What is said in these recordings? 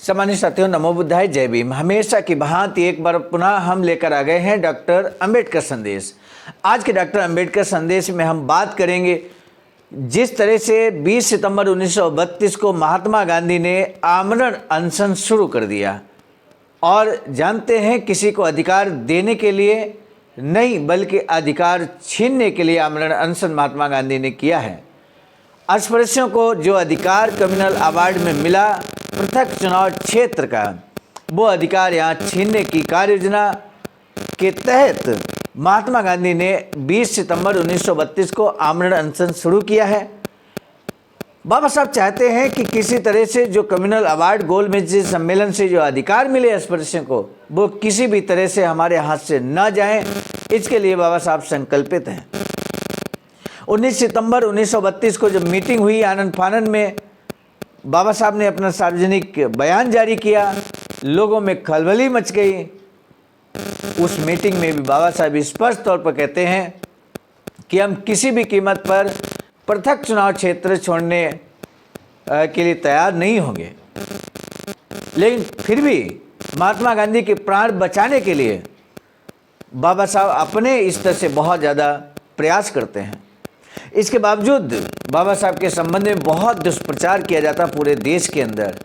सम्मानित साथियों, नमो बुद्धाय, जय भीम। हमेशा की भांति एक बार पुनः हम लेकर आ गए हैं डॉक्टर अंबेडकर संदेश। आज के डॉक्टर अंबेडकर संदेश में हम बात करेंगे जिस तरह से 20 सितंबर 1932 को महात्मा गांधी ने आमरण अनशन शुरू कर दिया और जानते हैं किसी को अधिकार देने के लिए नहीं बल्कि अधिकार छीनने के लिए आमरण अनशन महात्मा गांधी ने किया है। अस्पृश्यों को जो अधिकार कम्युनल अवार्ड में मिला पृथक चुनाव क्षेत्र का, वो अधिकार यहाँ छीनने की कार्य योजना के तहत महात्मा गांधी ने 20 सितंबर 1932 को आमरण अनशन शुरू किया है। बाबा साहब चाहते हैं कि किसी तरह से जो कम्युनल अवार्ड गोलमेज सम्मेलन से जो अधिकार मिले अस्पृश्यों को, वो किसी भी तरह से हमारे हाथ से न जाएं, इसके लिए बाबा साहब संकल्पित हैं। 19 सितंबर 1932 को जब मीटिंग हुई आनंद फानन में, बाबा साहब ने अपना सार्वजनिक बयान जारी किया, लोगों में खलबली मच गई। उस मीटिंग में भी बाबा साहब स्पष्ट तौर पर कहते हैं कि हम किसी भी कीमत पर पृथक चुनाव क्षेत्र छोड़ने के लिए तैयार नहीं होंगे। लेकिन फिर भी महात्मा गांधी के प्राण बचाने के लिए बाबा साहब अपने स्तर से बहुत ज़्यादा प्रयास करते हैं। इसके बावजूद बाबा साहब के संबंध में बहुत दुष्प्रचार किया जाता पूरे देश के अंदर।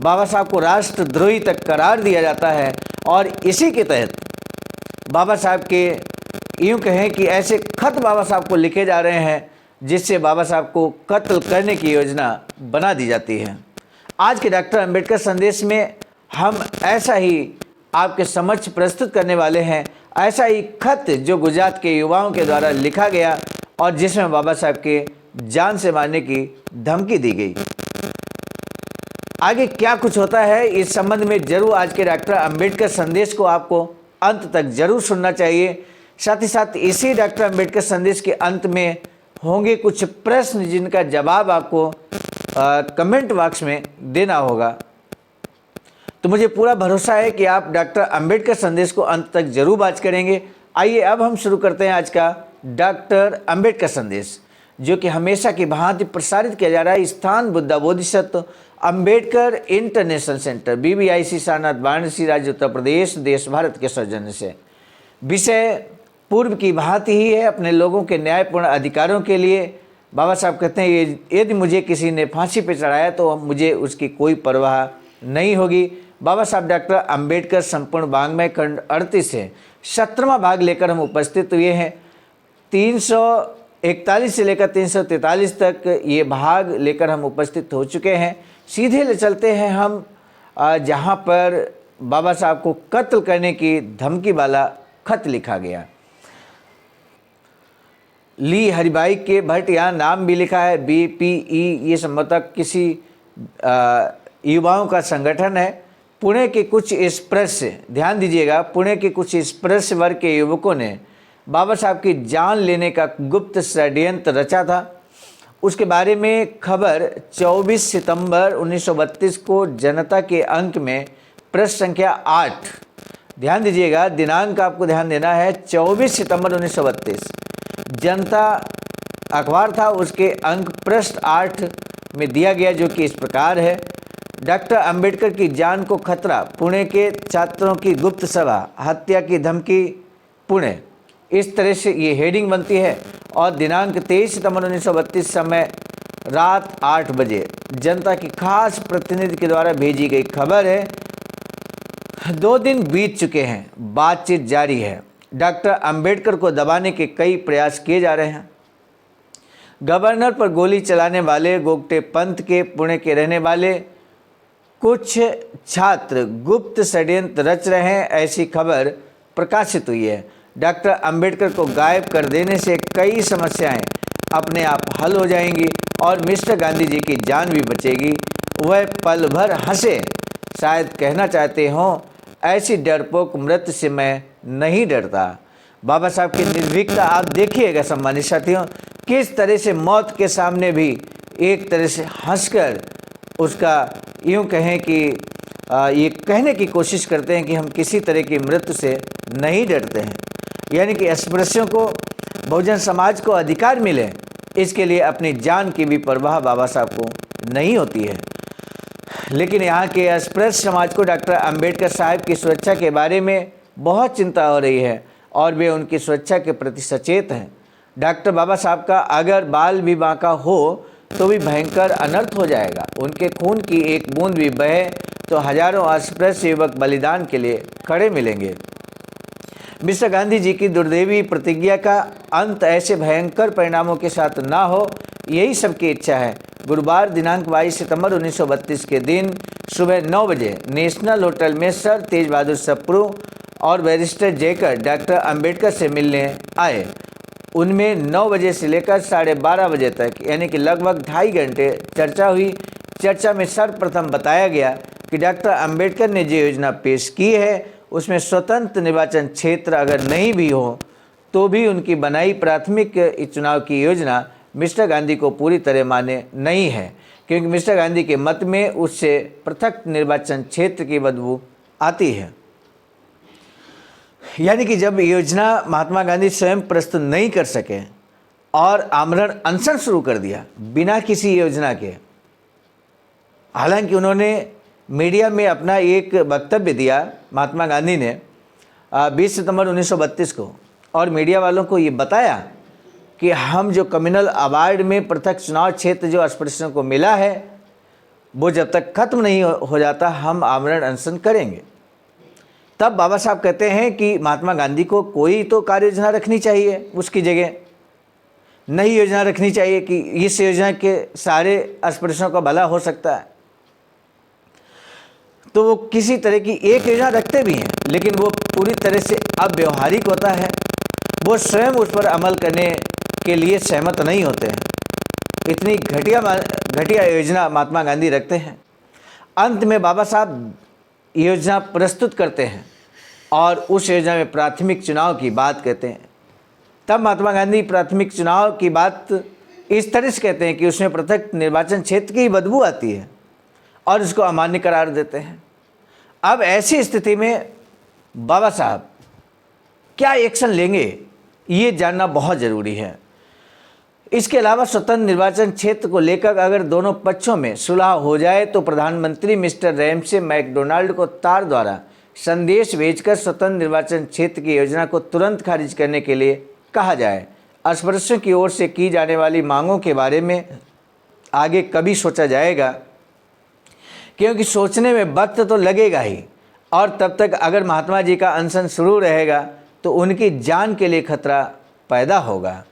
बाबा साहब को राष्ट्रद्रोही तक करार दिया जाता है और इसी के तहत बाबा साहब के यूँ कहें कि ऐसे खत बाबा साहब को लिखे जा रहे हैं जिससे बाबा साहब को कत्ल करने की योजना बना दी जाती है। आज के डॉक्टर अंबेडकर संदेश में हम ऐसा ही आपके समक्ष प्रस्तुत करने वाले हैं, ऐसा ही खत जो गुजरात के युवाओं के द्वारा लिखा गया और जिसमें बाबा साहब के जान से मारने की धमकी दी गई। आगे क्या कुछ होता है इस संबंध में जरूर आज के डॉक्टर अंबेडकर संदेश को आपको अंत तक जरूर सुनना चाहिए। साथ ही साथ इसी डॉक्टर अंबेडकर संदेश के अंत में होंगे कुछ प्रश्न जिनका जवाब आपको कमेंट बॉक्स में देना होगा। तो मुझे पूरा भरोसा है कि आप डॉक्टर अंबेडकर संदेश को अंत तक जरूर वाच करेंगे। आइए अब हम शुरू करते हैं आज का डॉक्टर अंबेडकर संदेश, जो कि हमेशा की भांति प्रसारित किया जा रहा है स्थान Buddha Bodhisattva Ambedkar international centre, BBIC Sarnath, Varanasi, राज्य उत्तर प्रदेश, देश भारत के सौजन्य से। विषय पूर्व की भांति ही है, अपने लोगों के न्यायपूर्ण अधिकारों के लिए। बाबा साहब कहते हैं यदि मुझे किसी ने फांसी पर चढ़ाया तो मुझे उसकी कोई परवाह नहीं होगी। बाबा साहब डॉक्टर अंबेडकर संपूर्ण वाङ्मय खंड 38 से 17वां भाग लेकर हम उपस्थित हुए हैं। 341 से लेकर 343 तक ये भाग लेकर हम उपस्थित हो चुके हैं। सीधे ले चलते हैं हम जहाँ पर बाबा साहब को कत्ल करने की धमकी वाला खत लिखा गया। ली हरिभाई के भट्ट, यहाँ नाम भी लिखा है BPE, ये संभवतः किसी युवाओं का संगठन है। पुणे के कुछ स्पृश्य, ध्यान दीजिएगा, पुणे के कुछ स्पृश्य वर्ग के युवकों ने बाबा साहब की जान लेने का गुप्त षड्यंत्र रचा था। उसके बारे में खबर 24 सितंबर 1932 को जनता के अंक में पृष्ठ संख्या 8, ध्यान दीजिएगा, दिनांक आपको ध्यान देना है, 24 सितंबर 1932 जनता अखबार था, उसके अंक पृष्ठ 8 में दिया गया, जो कि इस प्रकार है। डॉक्टर अंबेडकर की जान को खतरा, पुणे के छात्रों की गुप्त सभा, हत्या की धमकी पुणे, इस तरह से ये हेडिंग बनती है। और दिनांक 23 सितंबर 1932 समय रात 8 बजे जनता की खास प्रतिनिधि के द्वारा भेजी गई खबर है। 2 दिन बीत चुके हैं, बातचीत जारी है। डॉक्टर अंबेडकर को दबाने के कई प्रयास किए जा रहे हैं। गवर्नर पर गोली चलाने वाले गोगटे पंथ के पुणे के रहने वाले कुछ छात्र गुप्त षड्यंत्र रच रहे हैं, ऐसी खबर प्रकाशित हुई है। डॉक्टर अंबेडकर को गायब कर देने से कई समस्याएं अपने आप हल हो जाएंगी और मिस्टर गांधी जी की जान भी बचेगी। वह पल भर हंसे, शायद कहना चाहते हों, ऐसी डरपोक मृत्यु से मैं नहीं डरता। बाबा साहब की निर्भीकता आप देखिएगा सम्मानित साथियों, किस तरह से मौत के सामने भी एक तरह से हंसकर उसका यूँ कहें कि ये कहने की कोशिश करते हैं कि हम किसी तरह की मृत्यु से नहीं डरते हैं। यानी कि अस्पृश्यों को, बहुजन समाज को अधिकार मिले, इसके लिए अपनी जान की भी परवाह बाबा साहब को नहीं होती है। लेकिन यहाँ के अस्पृश्य समाज को डॉक्टर अंबेडकर साहब की सुरक्षा के बारे में बहुत चिंता हो रही है और वे उनकी सुरक्षा के प्रति सचेत हैं। डॉक्टर बाबा साहब का अगर बाल भी बांका हो तो भी भयंकर अनर्थ हो जाएगा। उनके खून की एक बूंद भी बहे तो हजारों अस्पृश्य युवक बलिदान के लिए खड़े मिलेंगे। मिस्टर गांधी जी की दुर्दैवी प्रतिज्ञा का अंत ऐसे भयंकर परिणामों के साथ ना हो, यही सबकी इच्छा है। गुरुवार दिनांक 22 सितंबर 1932 के दिन सुबह 9 बजे नेशनल होटल में सर तेज बहादुर सप्रू और बैरिस्टर जयकर डॉक्टर अंबेडकर से मिलने आए। उनमें 9 बजे से लेकर 12:30 बजे तक यानी कि लगभग 2.5 घंटे चर्चा हुई। चर्चा में सर्वप्रथम बताया गया कि डॉक्टर अंबेडकर ने जो योजना पेश की है उसमें स्वतंत्र निर्वाचन क्षेत्र अगर नहीं भी हो तो भी उनकी बनाई प्राथमिक चुनाव की योजना मिस्टर गांधी को पूरी तरह मान्य नहीं है, क्योंकि मिस्टर गांधी के मत में उससे पृथक निर्वाचन क्षेत्र की बदबू आती है। यानी कि जब योजना महात्मा गांधी स्वयं प्रस्तुत नहीं कर सके और आमरण अनशन शुरू कर दिया बिना किसी योजना के। हालांकि उन्होंने मीडिया में अपना एक वक्तव्य दिया महात्मा गांधी ने 20 सितंबर 1932 को, और मीडिया वालों को ये बताया कि हम जो कम्युनल अवार्ड में पृथक चुनाव क्षेत्र जो अस्पृश्यों को मिला है वो जब तक खत्म नहीं हो जाता हम आमरण अनशन करेंगे। तब बाबा साहब कहते हैं कि महात्मा गांधी को कोई तो कार्य योजना रखनी चाहिए, उसकी जगह नई योजना रखनी चाहिए कि इस योजना के सारे अस्पृश्यों का भला हो सकता है। तो वो किसी तरह की एक योजना रखते भी हैं, लेकिन वो पूरी तरह से अव्यवहारिक होता है। वो स्वयं उस पर अमल करने के लिए सहमत नहीं होते हैं। इतनी घटिया योजना महात्मा गांधी रखते हैं। अंत में बाबा साहब योजना प्रस्तुत करते हैं और उस योजना में प्राथमिक चुनाव की बात कहते हैं। तब महात्मा गांधी प्राथमिक चुनाव की बात इस तरह से कहते हैं कि उसमें पृथक निर्वाचन क्षेत्र की बदबू आती है और उसको अमान्य करार देते हैं। अब ऐसी स्थिति में बाबा साहब क्या एक्शन लेंगे ये जानना बहुत ज़रूरी है। इसके अलावा स्वतंत्र निर्वाचन क्षेत्र को लेकर अगर दोनों पक्षों में सुलह हो जाए तो प्रधानमंत्री मिस्टर रैमसे मैकडोनाल्ड को तार द्वारा संदेश भेजकर स्वतंत्र निर्वाचन क्षेत्र की योजना को तुरंत खारिज करने के लिए कहा जाए। अस्पृश्यों की ओर से की जाने वाली मांगों के बारे में आगे कभी सोचा जाएगा, क्योंकि सोचने में वक्त तो लगेगा ही, और तब तक अगर महात्मा जी का अनशन शुरू रहेगा तो उनकी जान के लिए खतरा पैदा होगा।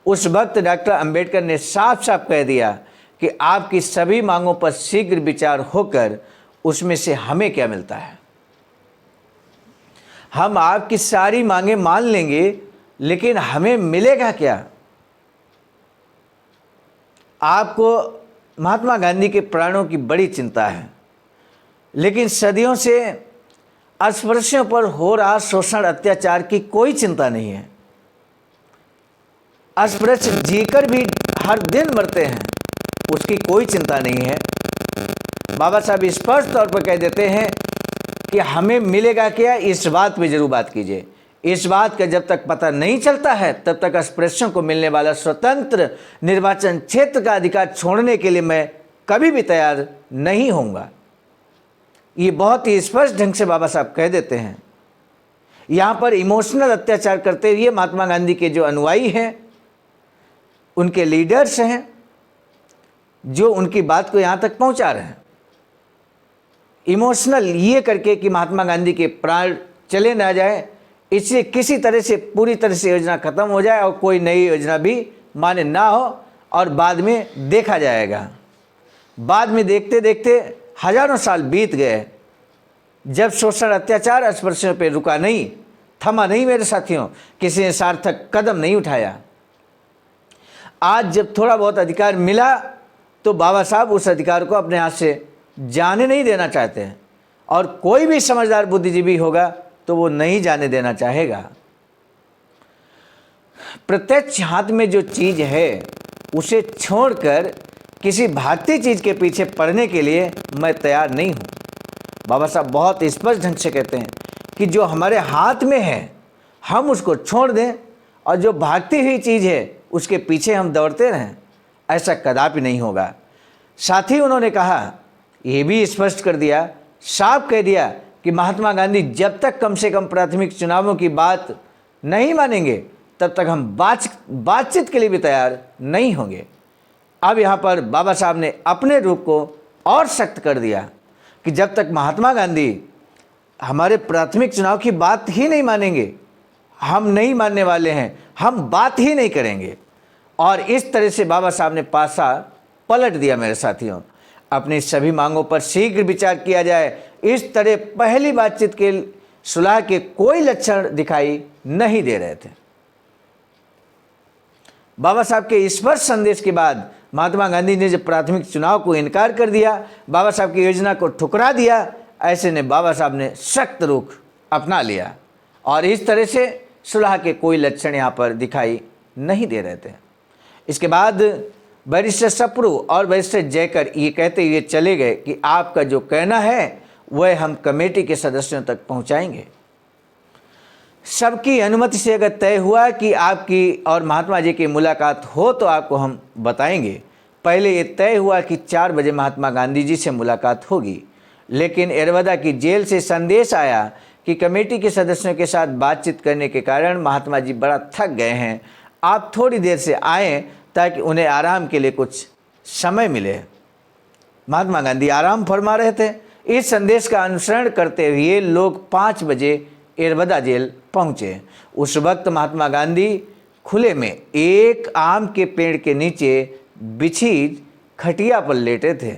उस वक्त डॉक्टर अंबेडकर ने साफ साफ कह दिया कि आपकी सभी मांगों पर शीघ्र विचार होकर उसमें से हमें क्या मिलता है। हम आपकी सारी मांगें मान लेंगे, लेकिन हमें मिलेगा क्या। आपको महात्मा गांधी के प्राणों की बड़ी चिंता है, लेकिन सदियों से अस्पृश्यों पर हो रहा शोषण अत्याचार की कोई चिंता नहीं है। अस्पृश्य जीकर भी हर दिन मरते हैं, उसकी कोई चिंता नहीं है। बाबा साहब स्पष्ट तौर पर कह देते हैं कि हमें मिलेगा क्या, इस बात पे जरूर बात कीजिए। इस बात का जब तक पता नहीं चलता है तब तक अस्पृश्यों को मिलने वाला स्वतंत्र निर्वाचन क्षेत्र का अधिकार छोड़ने के लिए मैं कभी भी तैयार नहीं होऊंगा। ये बहुत ही स्पष्ट ढंग से बाबा साहब कह देते हैं। यहाँ पर इमोशनल अत्याचार करते हुए महात्मा गांधी के जो अनुयायी हैं, उनके लीडर्स हैं, जो उनकी बात को यहाँ तक पहुँचा रहे हैं, इमोशनल ये करके कि महात्मा गांधी के प्राण चले ना जाए, इससे किसी तरह से पूरी तरह से योजना खत्म हो जाए और कोई नई योजना भी मान्य ना हो, और बाद में देखा जाएगा। बाद में देखते देखते हजारों साल बीत गए, जब शोषण अत्याचार अस्पृश्यों पर रुका नहीं, थमा नहीं मेरे साथियों, किसी ने सार्थक कदम नहीं उठाया। आज जब थोड़ा बहुत अधिकार मिला तो बाबा साहब उस अधिकार को अपने हाथ से जाने नहीं देना चाहते हैं, और कोई भी समझदार बुद्धिजीवी होगा तो वो नहीं जाने देना चाहेगा। प्रत्यक्ष हाथ में जो चीज है उसे छोड़कर किसी भागती चीज के पीछे पड़ने के लिए मैं तैयार नहीं हूं। बाबा साहब बहुत स्पष्ट ढंग से कहते हैं कि जो हमारे हाथ में है हम उसको छोड़ दें, और जो भागती हुई चीज है उसके पीछे हम दौड़ते रहें, ऐसा कदापि नहीं होगा। साथ ही उन्होंने कहा ये भी स्पष्ट कर दिया, साफ कह दिया कि महात्मा गांधी जब तक कम से कम प्राथमिक चुनावों की बात नहीं मानेंगे तब तक हम बातचीत के लिए भी तैयार नहीं होंगे। अब यहाँ पर बाबा साहब ने अपने रूप को और सख्त कर दिया कि जब तक महात्मा गांधी हमारे प्राथमिक चुनाव की बात ही नहीं मानेंगे, हम नहीं मानने वाले हैं, हम बात ही नहीं करेंगे। और इस तरह से बाबा साहब ने पासा पलट दिया। मेरे साथियों, अपनी सभी मांगों पर शीघ्र विचार किया जाए, इस तरह पहली बातचीत के सुलह के कोई लक्षण दिखाई नहीं दे रहे थे। बाबा साहब के स्पष्ट संदेश के बाद महात्मा गांधी ने जब प्राथमिक चुनाव को इनकार कर दिया, बाबा साहब की योजना को ठुकरा दिया, ऐसे ने बाबा साहब ने सख्त रुख अपना लिया और इस तरह से सुलह के कोई लक्षण यहाँ पर दिखाई नहीं दे रहे थे। इसके बाद बैरिस्टर सप्रू और बैरिस्टर जयकर ये कहते हुए चले गए कि आपका जो कहना है वह हम कमेटी के सदस्यों तक पहुंचाएंगे। सबकी अनुमति से अगर तय हुआ कि आपकी और महात्मा जी की मुलाकात हो तो आपको हम बताएंगे। पहले ये तय हुआ कि 4 बजे महात्मा गांधी जी से मुलाकात होगी, लेकिन एरवदा की जेल से संदेश आया कि कमेटी के सदस्यों के साथ बातचीत करने के कारण महात्मा जी बड़ा थक गए हैं, आप थोड़ी देर से आएँ ताकि उन्हें आराम के लिए कुछ समय मिले। महात्मा गांधी आराम फरमा रहे थे। इस संदेश का अनुसरण करते हुए लोग 5 बजे एरवदा जेल पहुंचे। उस वक्त महात्मा गांधी खुले में एक आम के पेड़ के नीचे बिछी खटिया पर लेटे थे।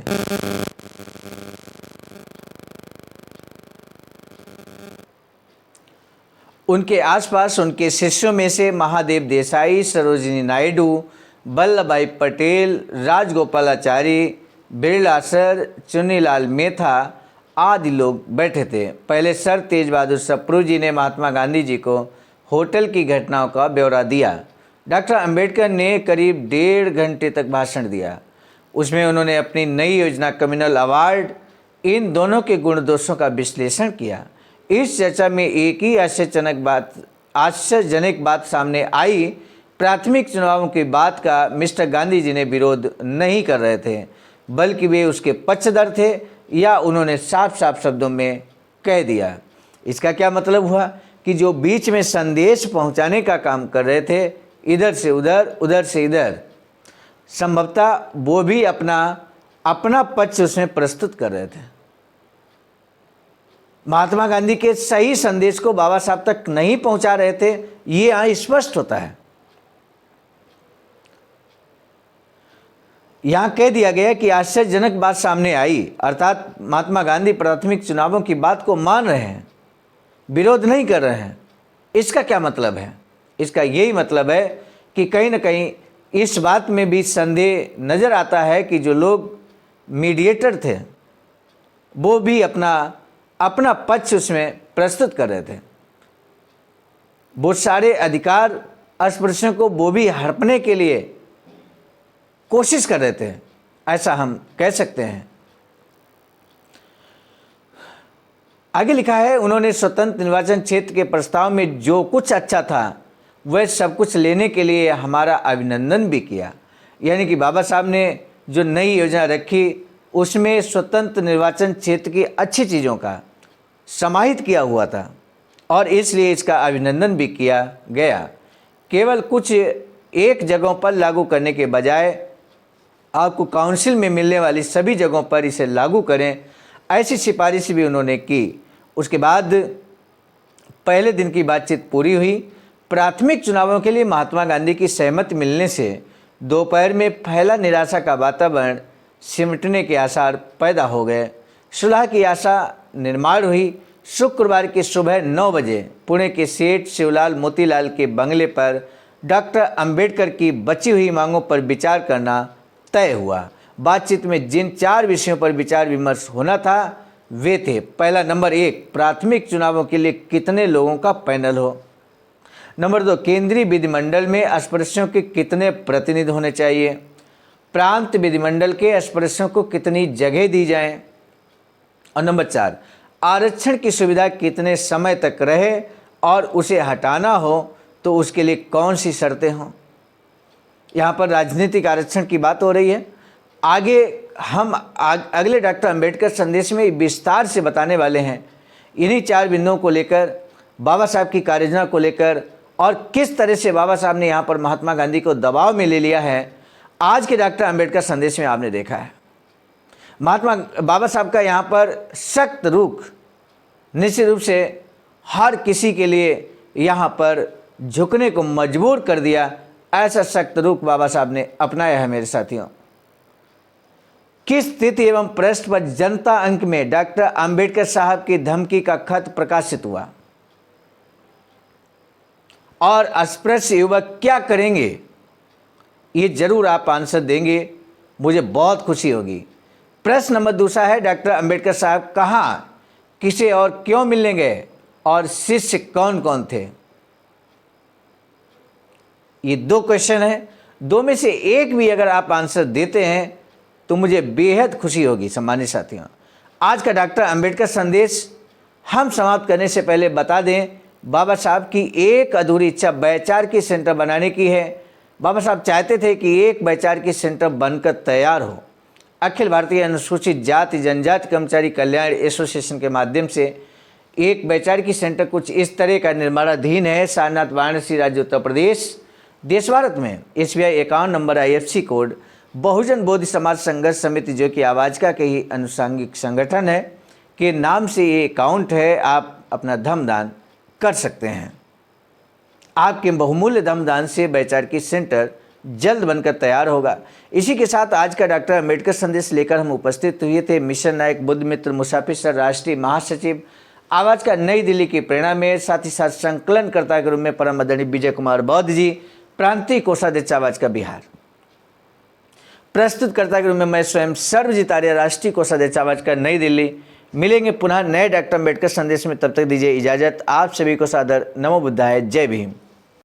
उनके आसपास उनके शिष्यों में से महादेव देसाई, सरोजिनी नायडू, वल्लभ भाई पटेल, राजगोपालाचारी, बिरला सर, चुन्नीलाल मेथा आदि लोग बैठे थे। पहले सर तेज बहादुर सप्रू जी ने महात्मा गांधी जी को होटल की घटनाओं का ब्यौरा दिया। डॉक्टर अंबेडकर ने करीब 1.5 घंटे तक भाषण दिया। उसमें उन्होंने अपनी नई योजना कम्युनल अवार्ड, इन दोनों के गुण दोषों का विश्लेषण किया। इस चर्चा में एक ही आश्चर्यजनक बात सामने आई, प्राथमिक चुनावों की बात का मिस्टर गांधी जी ने विरोध नहीं कर रहे थे, बल्कि वे उसके पक्षधर थे, या उन्होंने साफ साफ शब्दों में कह दिया। इसका क्या मतलब हुआ कि जो बीच में संदेश पहुंचाने का काम कर रहे थे, इधर से उधर, उधर से इधर, संभवतः वो भी अपना पक्ष उसमें प्रस्तुत कर रहे थे। महात्मा गांधी के सही संदेश को बाबा साहब तक नहीं पहुंचा रहे थे, ये यहाँ स्पष्ट होता है। यहाँ कह दिया गया कि आश्चर्यजनक बात सामने आई, अर्थात महात्मा गांधी प्राथमिक चुनावों की बात को मान रहे हैं, विरोध नहीं कर रहे हैं। इसका क्या मतलब है? इसका यही मतलब है कि कहीं ना कहीं इस बात में भी संदेह नज़र आता है कि जो लोग मीडिएटर थे वो भी अपना पक्ष उसमें प्रस्तुत कर रहे थे। वो सारे अधिकार अस्पृश्यों को वो भी हड़पने के लिए कोशिश कर रहे थे, ऐसा हम कह सकते हैं। आगे लिखा है, उन्होंने स्वतंत्र निर्वाचन क्षेत्र के प्रस्ताव में जो कुछ अच्छा था वह सब कुछ लेने के लिए हमारा अभिनंदन भी किया। यानी कि बाबा साहब ने जो नई योजना रखी उसमें स्वतंत्र निर्वाचन क्षेत्र की अच्छी चीज़ों का समाहित किया हुआ था और इसलिए इसका अभिनंदन भी किया गया। केवल कुछ एक जगहों पर लागू करने के बजाय आपको काउंसिल में मिलने वाली सभी जगहों पर इसे लागू करें, ऐसी सिफारिश भी उन्होंने की। उसके बाद पहले दिन की बातचीत पूरी हुई। प्राथमिक चुनावों के लिए महात्मा गांधी की सहमति मिलने से दोपहर में फैला निराशा का वातावरण सिमटने के आसार पैदा हो गए। सुलह की आशा निर्माण हुई। शुक्रवार की सुबह 9 बजे पुणे के सेठ शिवलाल मोतीलाल के बंगले पर डॉक्टर अंबेडकर की बची हुई मांगों पर विचार करना तय हुआ। बातचीत में जिन 4 विषयों पर विचार विमर्श होना था वे थे, पहला नंबर 1, प्राथमिक चुनावों के लिए कितने लोगों का पैनल हो। नंबर 2, केंद्रीय विधिमंडल में अस्पृश्यों के कितने प्रतिनिधि होने चाहिए। प्रांत विधिमंडल के अस्पृश्यों को कितनी जगह दी जाए। और नंबर 4, आरक्षण की सुविधा कितने समय तक रहे और उसे हटाना हो तो उसके लिए कौन सी शर्तें हों। यहाँ पर राजनीतिक आरक्षण की बात हो रही है। आगे हम अगले डॉक्टर अंबेडकर संदेश में विस्तार से बताने वाले हैं, इन्हीं 4 बिंदुओं को लेकर, बाबा साहब की कार्ययोजना को लेकर, और किस तरह से बाबा साहब ने यहाँ पर महात्मा गांधी को दबाव में ले लिया है, आज के डॉक्टर अंबेडकर संदेश में आपने देखा है। बाबा साहब का यहाँ पर सख्त रुख निश्चित रूप से हर किसी के लिए यहाँ पर झुकने को मजबूर कर दिया। ऐसा सख्त रुख बाबा साहब ने अपनाया है। मेरे साथियों, किस स्थिति एवं प्रश्न पर जनता अंक में डॉक्टर अंबेडकर साहब की धमकी का खत प्रकाशित हुआ और अस्पृश्य युवक क्या करेंगे, ये जरूर आप आंसर देंगे, मुझे बहुत खुशी होगी। प्रश्न नंबर 2 है, डॉक्टर अंबेडकर साहब कहाँ, किसे और क्यों मिलने गए और शिष्य कौन कौन थे। ये 2 क्वेश्चन है, 2 में से एक भी अगर आप आंसर देते हैं तो मुझे बेहद खुशी होगी। सम्मानित साथियों, आज का डॉक्टर अंबेडकर संदेश हम समाप्त करने से पहले बता दें, बाबा साहब की एक अधूरी इच्छा वैचारिकी सेंटर बनाने की है। बाबा साहब चाहते थे कि एक वैचारिकी सेंटर बनकर तैयार हो। अखिल भारतीय अनुसूचित जाति जनजाति कर्मचारी कल्याण एसोसिएशन के माध्यम से एक वैचारिकी सेंटर कुछ इस तरह का निर्माणाधीन है। सारनाथ, वाराणसी, राज्य उत्तर प्रदेश, देश भारत में। SBI account number IFC code Bahujan Bodhi Samaj Sangharsh समिति, जो कि आवाज का के ही अनुसांगिक संगठन है, के नाम से ये अकाउंट है। आप अपना धमदान कर सकते हैं। आपके बहुमूल्य धमदान से वैचारिकी सेंटर जल्द बनकर तैयार होगा। इसी के साथ आज का डॉक्टर अंबेडकर संदेश लेकर हम उपस्थित हुए थे मिशन नायक बुद्ध मित्र मुसाफिर सर, राष्ट्रीय महासचिव आवाज का नई दिल्ली की प्रेरणा में, साथ ही साथ संकलनकर्ता के रूप में परम आदरणीय विजय कुमार बौद्ध जी, प्रांतीय कोषाध्यक्ष आवाज का बिहार। प्रस्तुतकर्ता के रूप में मैं स्वयं सर्वजीत आर्य, राष्ट्रीय कोषाध्यक्ष आवाज का नई दिल्ली। मिलेंगे पुनः नए डॉक्टर अंबेडकर संदेश में, तब तक दीजिए इजाजत। आप सभी को सादर नमो बुद्धाय, जय भीम।